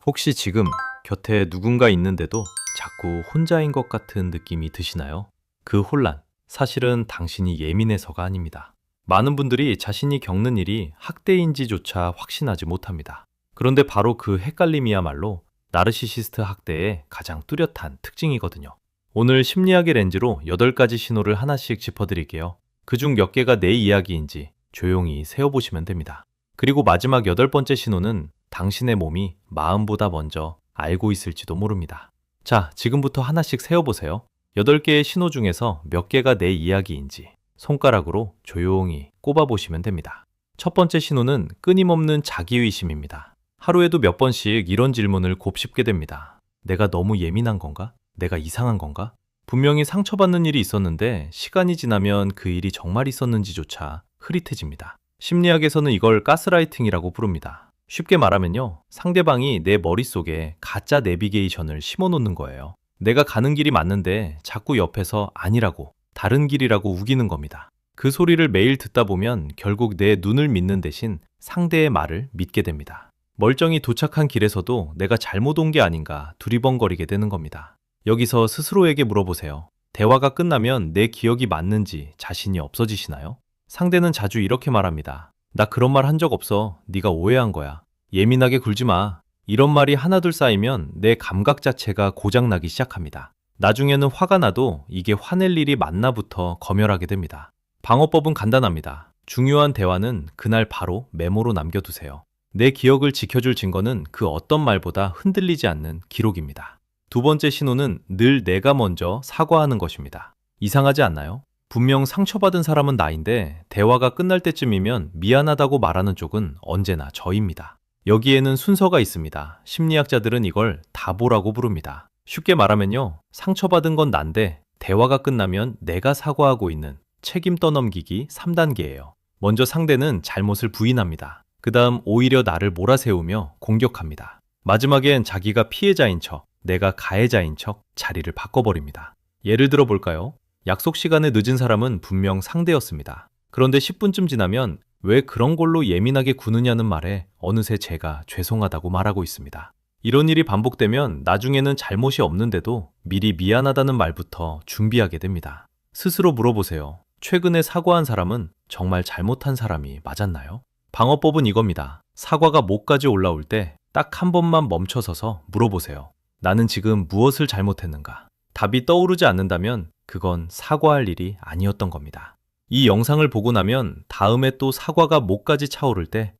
혹시 지금 곁에 누군가 있는데도 자꾸 혼자인 것 같은 느낌이 드시나요? 그 혼란, 사실은 당신이 예민해서가 아닙니다. 많은 분들이 자신이 겪는 일이 학대인지조차 확신하지 못합니다. 그런데 바로 그 헷갈림이야말로 나르시시스트 학대의 가장 뚜렷한 특징이거든요. 오늘 심리학의 렌즈로 8가지 신호를 하나씩 짚어드릴게요. 그중 몇 개가 내 이야기인지 조용히 세어보시면 됩니다. 그리고 마지막 8번째 신호는 당신의 몸이 마음보다 먼저 알고 있을지도 모릅니다. 자, 지금부터 하나씩 세어보세요. 8개의 신호 중에서 몇 개가 내 이야기인지 손가락으로 조용히 꼽아보시면 됩니다. 첫 번째 신호는 끊임없는 자기의심입니다. 하루에도 몇 번씩 이런 질문을 곱씹게 됩니다. 내가 너무 예민한 건가? 내가 이상한 건가? 분명히 상처받는 일이 있었는데 시간이 지나면 그 일이 정말 있었는지조차 흐릿해집니다. 심리학에서는 이걸 가스라이팅이라고 부릅니다. 쉽게 말하면요, 상대방이 내 머릿속에 가짜 내비게이션을 심어놓는 거예요. 내가 가는 길이 맞는데 자꾸 옆에서 아니라고, 다른 길이라고 우기는 겁니다. 그 소리를 매일 듣다 보면 결국 내 눈을 믿는 대신 상대의 말을 믿게 됩니다. 멀쩡히 도착한 길에서도 내가 잘못 온 게 아닌가 두리번거리게 되는 겁니다. 여기서 스스로에게 물어보세요. 대화가 끝나면 내 기억이 맞는지 자신이 없어지시나요? 상대는 자주 이렇게 말합니다. 나 그런 말 한 적 없어. 네가 오해한 거야. 예민하게 굴지 마. 이런 말이 하나둘 쌓이면 내 감각 자체가 고장나기 시작합니다. 나중에는 화가 나도 이게 화낼 일이 맞나부터 검열하게 됩니다. 방어법은 간단합니다. 중요한 대화는 그날 바로 메모로 남겨두세요. 내 기억을 지켜줄 증거는 그 어떤 말보다 흔들리지 않는 기록입니다. 두 번째 신호는 늘 내가 먼저 사과하는 것입니다. 이상하지 않나요? 분명 상처받은 사람은 나인데 대화가 끝날 때쯤이면 미안하다고 말하는 쪽은 언제나 저입니다. 여기에는 순서가 있습니다. 심리학자들은 이걸 다보라고 부릅니다. 쉽게 말하면요, 상처받은 건 난데 대화가 끝나면 내가 사과하고 있는 책임 떠넘기기 3단계예요. 먼저 상대는 잘못을 부인합니다. 그 다음 오히려 나를 몰아세우며 공격합니다. 마지막엔 자기가 피해자인 척, 내가 가해자인 척 자리를 바꿔버립니다. 예를 들어 볼까요? 약속 시간에 늦은 사람은 분명 상대였습니다. 그런데 10분쯤 지나면 왜 그런 걸로 예민하게 구느냐는 말에 어느새 제가 죄송하다고 말하고 있습니다. 이런 일이 반복되면 나중에는 잘못이 없는데도 미리 미안하다는 말부터 준비하게 됩니다. 스스로 물어보세요. 최근에 사과한 사람은 정말 잘못한 사람이 맞았나요? 방어법은 이겁니다. 사과가 목까지 올라올 때 딱 한 번만 멈춰서서 물어보세요. 나는 지금 무엇을 잘못했는가? 답이 떠오르지 않는다면 그건 사과할 일이 아니었던 겁니다. 이 영상을 보고 나면 다음에 또 사과가 목까지 차오를 때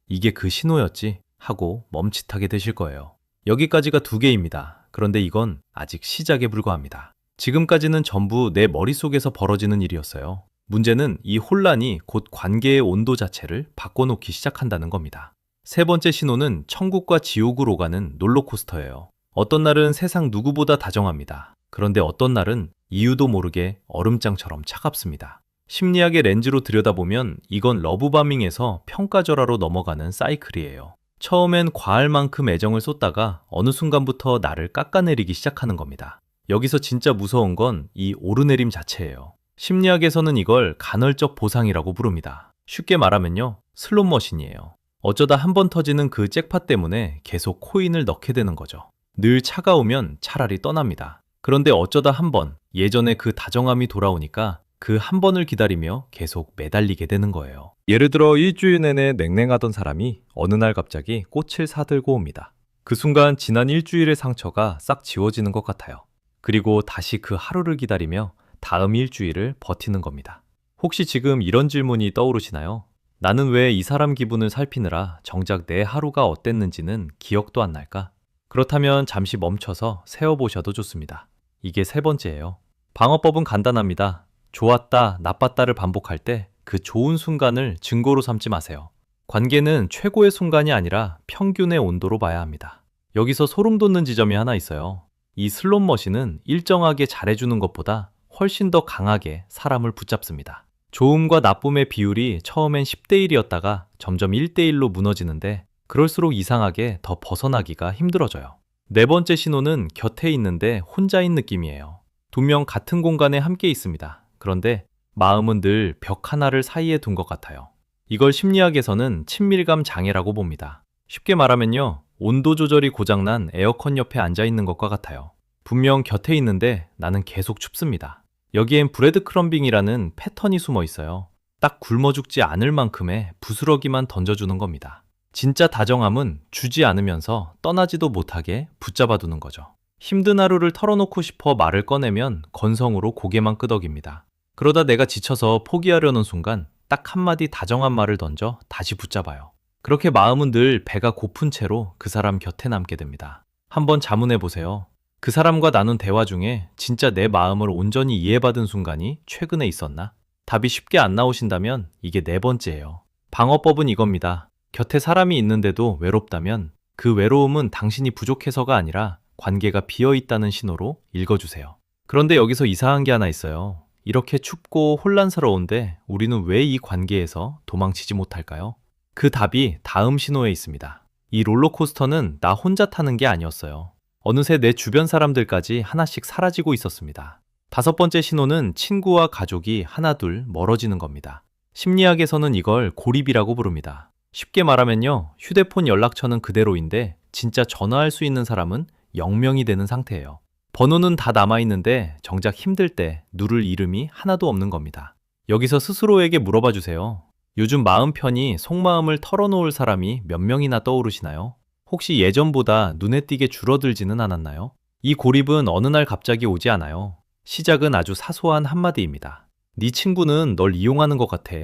이게 그 신호였지 하고 멈칫하게 되실 거예요. 여기까지가 2개입니다. 그런데 이건 아직 시작에 불과합니다. 지금까지는 전부 내 머릿속에서 벌어지는 일이었어요. 문제는 이 혼란이 곧 관계의 온도 자체를 바꿔놓기 시작한다는 겁니다. 세 번째 신호는 천국과 지옥으로 가는 롤러코스터예요. 어떤 날은 세상 누구보다 다정합니다. 그런데 어떤 날은 이유도 모르게 얼음장처럼 차갑습니다. 심리학의 렌즈로 들여다보면 이건 러브바밍에서 평가절하로 넘어가는 사이클이에요. 처음엔 과할 만큼 애정을 쏟다가 어느 순간부터 나를 깎아내리기 시작하는 겁니다. 여기서 진짜 무서운 건 이 오르내림 자체예요. 심리학에서는 이걸 간헐적 보상이라고 부릅니다. 쉽게 말하면요, 슬롯머신이에요. 어쩌다 한 번 터지는 그 잭팟 때문에 계속 코인을 넣게 되는 거죠. 늘 차가우면 차라리 떠납니다. 그런데 어쩌다 한 번, 예전에 그 다정함이 돌아오니까 그 한 번을 기다리며 계속 매달리게 되는 거예요. 예를 들어 일주일 내내 냉랭하던 사람이 어느 날 갑자기 꽃을 사들고 옵니다. 그 순간 지난 일주일의 상처가 싹 지워지는 것 같아요. 그리고 다시 그 하루를 기다리며 다음 일주일을 버티는 겁니다. 혹시 지금 이런 질문이 떠오르시나요? 나는 왜 이 사람 기분을 살피느라 정작 내 하루가 어땠는지는 기억도 안 날까? 그렇다면 잠시 멈춰서 세어보셔도 좋습니다. 이게 세 번째예요. 방어법은 간단합니다. 좋았다, 나빴다를 반복할 때 그 좋은 순간을 증거로 삼지 마세요. 관계는 최고의 순간이 아니라 평균의 온도로 봐야 합니다. 여기서 소름 돋는 지점이 하나 있어요. 이 슬롯머신은 일정하게 잘해주는 것보다 훨씬 더 강하게 사람을 붙잡습니다. 좋음과 나쁨의 비율이 처음엔 10대 1이었다가 점점 1대 1로 무너지는데 그럴수록 이상하게 더 벗어나기가 힘들어져요. 네 번째 신호는 곁에 있는데 혼자인 느낌이에요. 두 명 같은 공간에 함께 있습니다. 그런데 마음은 늘 벽 하나를 사이에 둔 것 같아요. 이걸 심리학에서는 친밀감 장애라고 봅니다. 쉽게 말하면요, 온도 조절이 고장난 에어컨 옆에 앉아 있는 것과 같아요. 분명 곁에 있는데 나는 계속 춥습니다. 여기엔 브레드 크럼빙이라는 패턴이 숨어 있어요. 딱 굶어 죽지 않을 만큼의 부스러기만 던져주는 겁니다. 진짜 다정함은 주지 않으면서 떠나지도 못하게 붙잡아 두는 거죠. 힘든 하루를 털어놓고 싶어 말을 꺼내면 건성으로 고개만 끄덕입니다. 그러다 내가 지쳐서 포기하려는 순간 딱 한마디 다정한 말을 던져 다시 붙잡아요. 그렇게 마음은 늘 배가 고픈 채로 그 사람 곁에 남게 됩니다. 한번 자문해 보세요. 그 사람과 나눈 대화 중에 진짜 내 마음을 온전히 이해받은 순간이 최근에 있었나? 답이 쉽게 안 나오신다면 이게 네 번째예요. 방어법은 이겁니다. 곁에 사람이 있는데도 외롭다면 그 외로움은 당신이 부족해서가 아니라 관계가 비어 있다는 신호로 읽어주세요. 그런데 여기서 이상한 게 하나 있어요. 이렇게 춥고 혼란스러운데 우리는 왜 이 관계에서 도망치지 못할까요? 그 답이 다음 신호에 있습니다. 이 롤러코스터는 나 혼자 타는 게 아니었어요. 어느새 내 주변 사람들까지 하나씩 사라지고 있었습니다. 다섯 번째 신호는 친구와 가족이 하나둘 멀어지는 겁니다. 심리학에서는 이걸 고립이라고 부릅니다. 쉽게 말하면요, 휴대폰 연락처는 그대로인데 진짜 전화할 수 있는 사람은 0명이 되는 상태예요. 번호는 다 남아있는데 정작 힘들 때 누를 이름이 하나도 없는 겁니다. 여기서 스스로에게 물어봐 주세요. 요즘 마음 편히 속마음을 털어놓을 사람이 몇 명이나 떠오르시나요? 혹시 예전보다 눈에 띄게 줄어들지는 않았나요? 이 고립은 어느 날 갑자기 오지 않아요. 시작은 아주 사소한 한마디입니다. 네 친구는 널 이용하는 것 같아.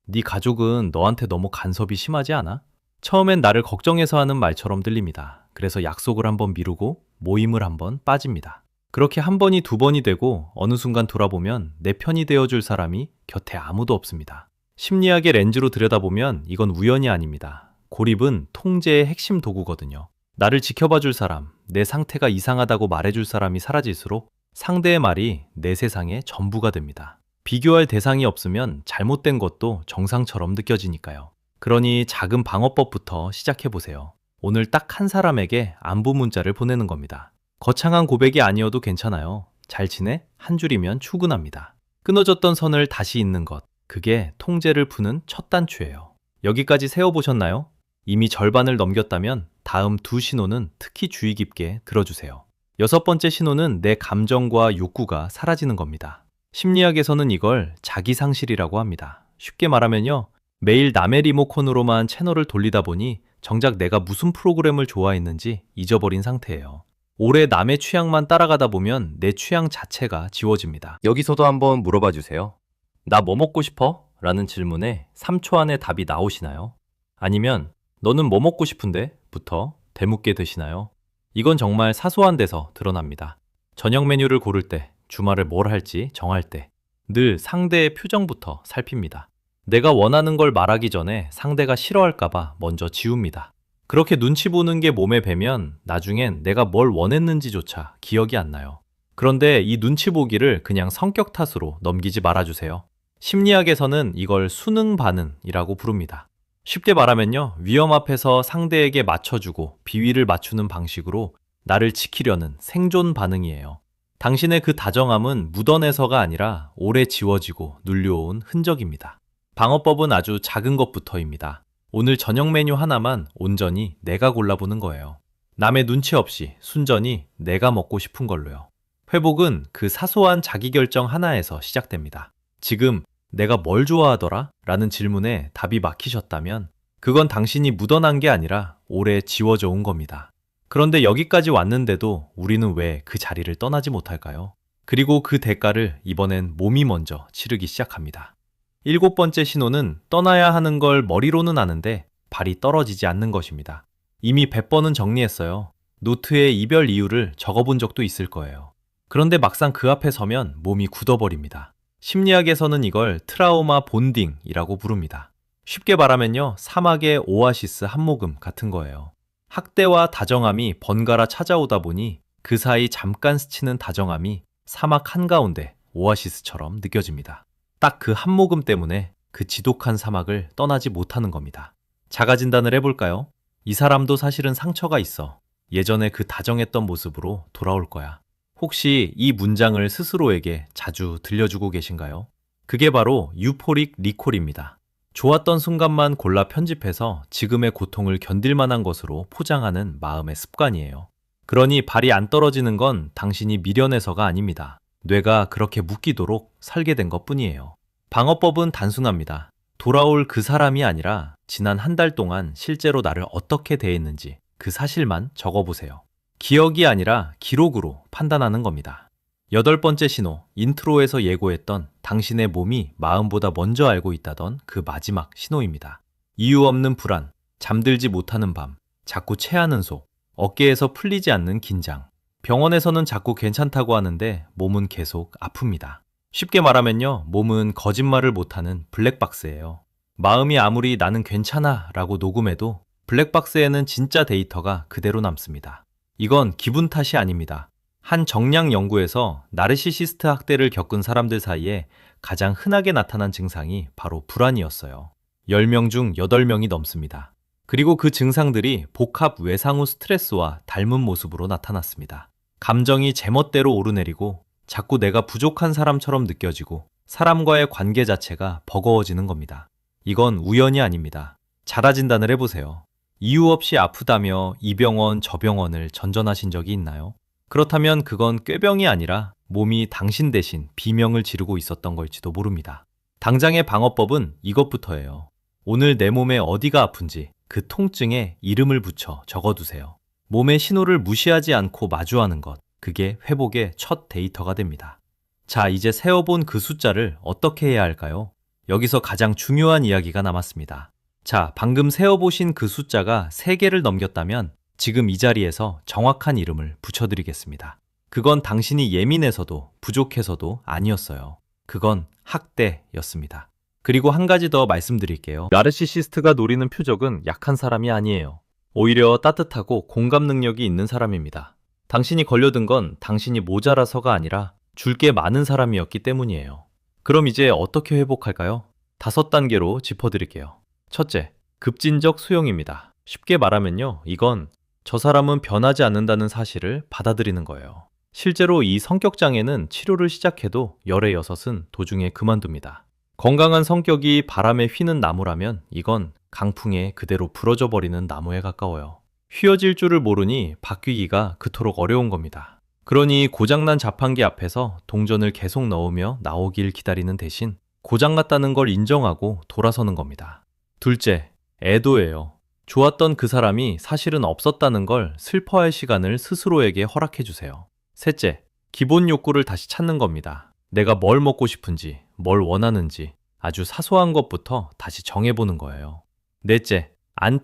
네 가족은 너한테 너무 간섭이 심하지 않아? 처음엔 나를 걱정해서 하는 말처럼 들립니다. 그래서 약속을 한번 미루고 모임을 한번 빠집니다. 그렇게 한 번이 두 번이 되고 어느 순간 돌아보면 내 편이 되어줄 사람이 곁에 아무도 없습니다. 심리학의 렌즈로 들여다보면 이건 우연이 아닙니다. 고립은 통제의 핵심 도구거든요. 나를 지켜봐줄 사람, 내 상태가 이상하다고 말해줄 사람이 사라질수록 상대의 말이 내 세상의 전부가 됩니다. 비교할 대상이 없으면 잘못된 것도 정상처럼 느껴지니까요. 그러니 작은 방어법부터 시작해보세요. 오늘 딱 한 사람에게 안부 문자를 보내는 겁니다. 거창한 고백이 아니어도 괜찮아요. 잘 지내? 한 줄이면 충분합니다. 끊어졌던 선을 다시 잇는 것, 그게 통제를 푸는 첫 단추예요. 여기까지 세워보셨나요? 이미 절반을 넘겼다면 다음 두 신호는 특히 주의 깊게 들어주세요. 여섯 번째 신호는 내 감정과 욕구가 사라지는 겁니다. 심리학에서는 이걸 자기상실이라고 합니다. 쉽게 말하면요, 매일 남의 리모컨으로만 채널을 돌리다 보니 정작 내가 무슨 프로그램을 좋아했는지 잊어버린 상태예요. 오래 남의 취향만 따라가다 보면 내 취향 자체가 지워집니다. 여기서도 한번 물어봐 주세요. 나 뭐 먹고 싶어? 라는 질문에 3초 안에 답이 나오시나요? 아니면 너는 뭐 먹고 싶은데? 부터 대묻게 되시나요? 이건 정말 사소한 데서 드러납니다. 저녁 메뉴를 고를 때, 주말에 뭘 할지 정할 때, 늘 상대의 표정부터 살핍니다. 내가 원하는 걸 말하기 전에 상대가 싫어할까봐 먼저 지웁니다. 그렇게 눈치 보는 게 몸에 배면 나중엔 내가 뭘 원했는지조차 기억이 안 나요. 그런데 이 눈치 보기를 그냥 성격 탓으로 넘기지 말아주세요. 심리학에서는 이걸 수능 반응이라고 부릅니다. 쉽게 말하면요, 위험 앞에서 상대에게 맞춰주고 비위를 맞추는 방식으로 나를 지키려는 생존 반응이에요. 당신의 그 다정함은 묻어내서가 아니라 오래 지워지고 눌려온 흔적입니다. 방어법은 아주 작은 것부터입니다. 오늘 저녁 메뉴 하나만 온전히 내가 골라보는 거예요. 남의 눈치 없이 순전히 내가 먹고 싶은 걸로요. 회복은 그 사소한 자기결정 하나에서 시작됩니다. 지금 내가 뭘 좋아하더라? 라는 질문에 답이 막히셨다면 그건 당신이 묻어난 게 아니라 오래 지워져 온 겁니다. 그런데 여기까지 왔는데도 우리는 왜 그 자리를 떠나지 못할까요? 그리고 그 대가를 이번엔 몸이 먼저 치르기 시작합니다. 일곱 번째 신호는 떠나야 하는 걸 머리로는 아는데 발이 떨어지지 않는 것입니다. 이미 100번은 정리했어요. 노트에 이별 이유를 적어본 적도 있을 거예요. 그런데 막상 그 앞에 서면 몸이 굳어버립니다. 심리학에서는 이걸 트라우마 본딩이라고 부릅니다. 쉽게 말하면요, 사막의 오아시스 한 모금 같은 거예요. 학대와 다정함이 번갈아 찾아오다 보니 그 사이 잠깐 스치는 다정함이 사막 한가운데 오아시스처럼 느껴집니다. 딱 그 한 모금 때문에 그 지독한 사막을 떠나지 못하는 겁니다. 자가 진단을 해볼까요? 이 사람도 사실은 상처가 있어. 예전에 그 다정했던 모습으로 돌아올 거야. 혹시 이 문장을 스스로에게 자주 들려주고 계신가요? 그게 바로 유포릭 리콜입니다. 좋았던 순간만 골라 편집해서 지금의 고통을 견딜 만한 것으로 포장하는 마음의 습관이에요. 그러니 발이 안 떨어지는 건 당신이 미련해서가 아닙니다. 뇌가 그렇게 묶이도록 설계된 것뿐이에요. 방어법은 단순합니다. 돌아올 그 사람이 아니라 지난 한 달 동안 실제로 나를 어떻게 대했는지 그 사실만 적어보세요. 기억이 아니라 기록으로 판단하는 겁니다. 8번째 신호, 인트로에서 예고했던 당신의 몸이 마음보다 먼저 알고 있다던 그 마지막 신호입니다. 이유 없는 불안, 잠들지 못하는 밤, 자꾸 체하는 속, 어깨에서 풀리지 않는 긴장. 병원에서는 자꾸 괜찮다고 하는데 몸은 계속 아픕니다. 쉽게 말하면요, 몸은 거짓말을 못하는 블랙박스예요. 마음이 아무리 나는 괜찮아 라고 녹음해도 블랙박스에는 진짜 데이터가 그대로 남습니다. 이건 기분 탓이 아닙니다. 한 정량 연구에서 나르시시스트 학대를 겪은 사람들 사이에 가장 흔하게 나타난 증상이 바로 불안이었어요. 10명 중 8명이 넘습니다. 그리고 그 증상들이 복합 외상 후 스트레스와 닮은 모습으로 나타났습니다. 감정이 제멋대로 오르내리고 자꾸 내가 부족한 사람처럼 느껴지고 사람과의 관계 자체가 버거워지는 겁니다. 이건 우연이 아닙니다. 자라 진단을 해보세요. 이유 없이 아프다며 이 병원 저 병원을 전전하신 적이 있나요? 그렇다면 그건 꾀병이 아니라 몸이 당신 대신 비명을 지르고 있었던 걸지도 모릅니다. 당장의 방어법은 이것부터예요. 오늘 내 몸에 어디가 아픈지 그 통증에 이름을 붙여 적어두세요. 몸의 신호를 무시하지 않고 마주하는 것, 그게 회복의 첫 데이터가 됩니다. 자, 이제 세어본 그 숫자를 어떻게 해야 할까요? 여기서 가장 중요한 이야기가 남았습니다. 자, 방금 세어보신 그 숫자가 3개를 넘겼다면 지금 이 자리에서 정확한 이름을 붙여드리겠습니다. 그건 당신이 예민해서도 부족해서도 아니었어요. 그건 학대였습니다. 그리고 한 가지 더 말씀드릴게요. 나르시시스트가 노리는 표적은 약한 사람이 아니에요. 오히려 따뜻하고 공감 능력이 있는 사람입니다. 당신이 걸려든 건 당신이 모자라서가 아니라 줄 게 많은 사람이었기 때문이에요. 그럼 이제 어떻게 회복할까요? 5단계로 짚어드릴게요. 첫째, 급진적 수용입니다. 쉽게 말하면요, 이건 저 사람은 변하지 않는다는 사실을 받아들이는 거예요. 실제로 이 성격장애는 치료를 시작해도 열의 6은 도중에 그만둡니다. 건강한 성격이 바람에 휘는 나무라면 이건 강풍에 그대로 부러져 버리는 나무에 가까워요. 휘어질 줄을 모르니 바뀌기가 그토록 어려운 겁니다. 그러니 고장난 자판기 앞에서 동전을 계속 넣으며 나오길 기다리는 대신 고장났다는 걸 인정하고 돌아서는 겁니다. 둘째, 애도예요. 좋았던 그 사람이 사실은 없었다는 걸 슬퍼할 시간을 스스로에게 허락해 주세요. 셋째, 기본 욕구를 다시 찾는 겁니다. 내가 뭘 먹고 싶은지, 뭘 원하는지 아주 사소한 것부터 다시 정해보는 거예요. 넷째,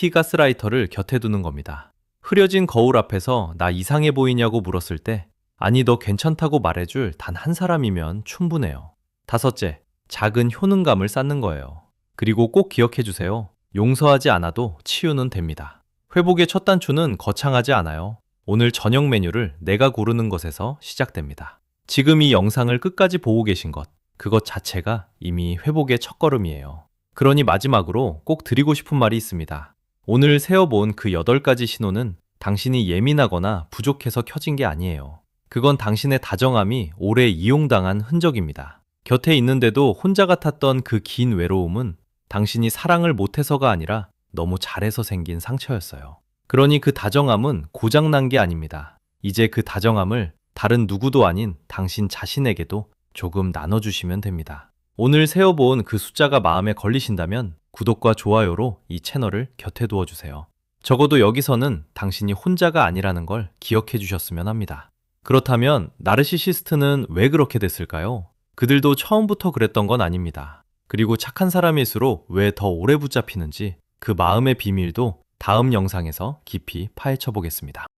안티가스라이터를 곁에 두는 겁니다. 흐려진 거울 앞에서 나 이상해 보이냐고 물었을 때 아니 너 괜찮다고 말해줄 단 한 사람이면 충분해요. 다섯째, 작은 효능감을 쌓는 거예요. 그리고 꼭 기억해 주세요. 용서하지 않아도 치유는 됩니다. 회복의 첫 단추는 거창하지 않아요. 오늘 저녁 메뉴를 내가 고르는 것에서 시작됩니다. 지금 이 영상을 끝까지 보고 계신 것, 그것 자체가 이미 회복의 첫걸음이에요. 그러니 마지막으로 꼭 드리고 싶은 말이 있습니다. 오늘 세어본 그 8가지 신호는 당신이 예민하거나 부족해서 켜진 게 아니에요. 그건 당신의 다정함이 오래 이용당한 흔적입니다. 곁에 있는데도 혼자 같았던 그 긴 외로움은 당신이 사랑을 못해서가 아니라 너무 잘해서 생긴 상처였어요. 그러니 그 다정함은 고장난 게 아닙니다. 이제 그 다정함을 다른 누구도 아닌 당신 자신에게도 조금 나눠주시면 됩니다. 오늘 세어본 그 숫자가 마음에 걸리신다면 구독과 좋아요로 이 채널을 곁에 두어주세요. 적어도 여기서는 당신이 혼자가 아니라는 걸 기억해 주셨으면 합니다. 그렇다면 나르시시스트는 왜 그렇게 됐을까요? 그들도 처음부터 그랬던 건 아닙니다. 그리고 착한 사람일수록 왜 더 오래 붙잡히는지 그 마음의 비밀도 다음 영상에서 깊이 파헤쳐 보겠습니다.